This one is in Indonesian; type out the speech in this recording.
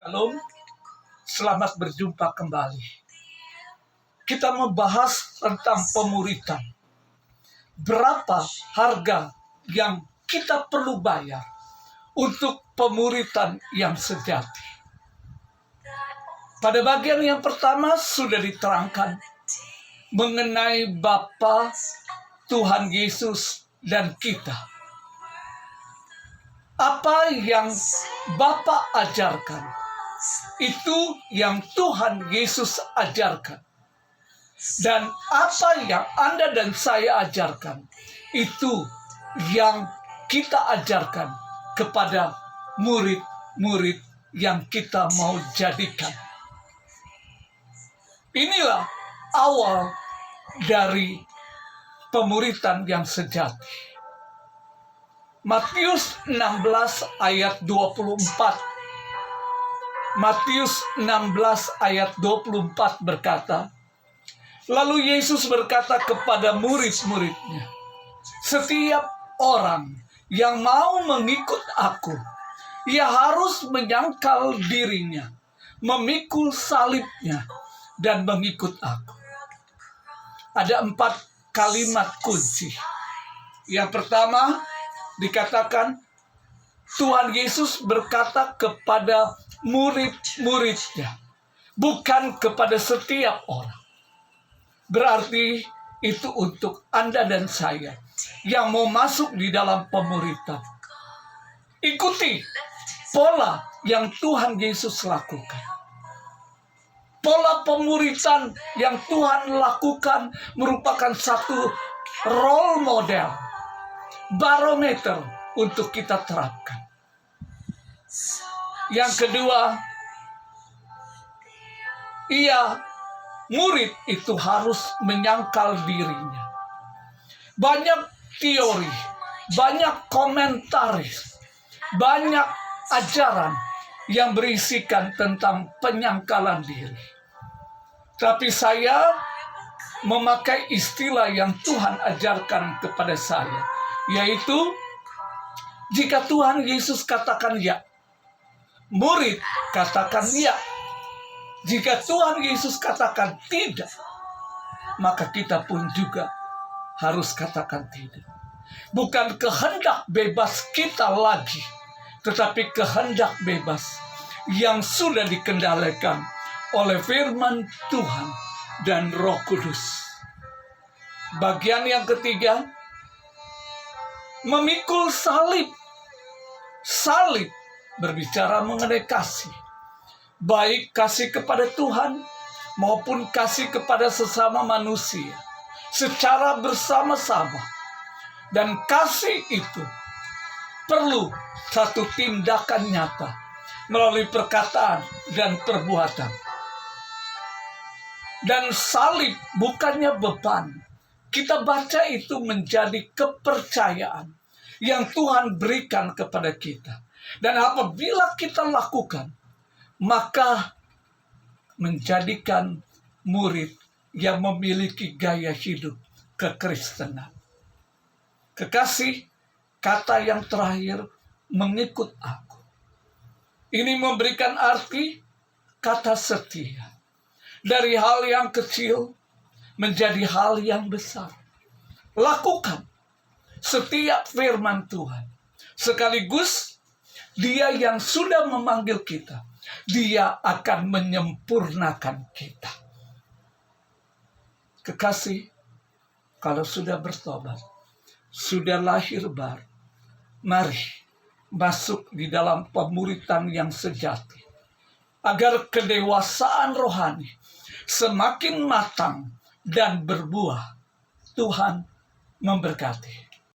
Shalom, selamat berjumpa kembali. Kita membahas tentang pemuritan. Berapa harga yang kita perlu bayar untuk pemuritan yang sejati? Pada bagian yang pertama sudah diterangkan mengenai Bapa, Tuhan Yesus, dan kita. Apa yang Bapa ajarkan, itu yang Tuhan Yesus ajarkan. Dan apa yang Anda dan saya ajarkan, itu yang kita ajarkan kepada murid-murid yang kita mau jadikan. Inilah awal dari pemuritan yang sejati. Matius 16 ayat 24. Matius 16 ayat 24 berkata, lalu Yesus berkata kepada murid-muridnya, setiap orang yang mau mengikut aku, ia harus menyangkal dirinya, memikul salibnya, dan mengikut aku. Ada 4 kalimat kunci. Yang pertama, dikatakan Tuhan Yesus berkata kepada murid-muridnya, bukan kepada setiap orang. Berarti itu untuk Anda dan saya yang mau masuk di dalam pemuritan. Ikuti pola yang Tuhan Yesus lakukan. Pola pemuritan yang Tuhan lakukan merupakan satu role model, barometer untuk kita terapkan. Yang kedua, murid itu harus menyangkal dirinya. Banyak teori, banyak komentaris, banyak ajaran yang berisikan tentang penyangkalan diri. Tapi saya memakai istilah yang Tuhan ajarkan kepada saya, yaitu jika Tuhan Yesus katakan ya, murid katakan ya. Jika Tuhan Yesus katakan tidak, maka kita pun juga harus katakan tidak. Bukan kehendak bebas kita lagi, tetapi kehendak bebas yang sudah dikendalikan oleh firman Tuhan dan Roh Kudus. Bagian yang ketiga, memikul salib. Salib berbicara mengenai kasih. Baik kasih kepada Tuhan maupun kasih kepada sesama manusia. Secara bersama-sama. Dan kasih itu perlu satu tindakan nyata melalui perkataan dan perbuatan. Dan salib bukannya beban. Kita baca itu menjadi kepercayaan yang Tuhan berikan kepada kita. Dan apabila kita lakukan, maka menjadikan murid yang memiliki gaya hidup kekristenan. Kekasih, kata yang terakhir, mengikut aku. Ini memberikan arti kata setia. Dari hal yang kecil menjadi hal yang besar. Lakukan setiap firman Tuhan. Sekaligus Dia yang sudah memanggil kita, Dia akan menyempurnakan kita. Kekasih, kalau sudah bertobat, sudah lahir baru, mari masuk di dalam pemuritan yang sejati. Agar kedewasaan rohani semakin matang dan berbuah. Tuhan memberkati.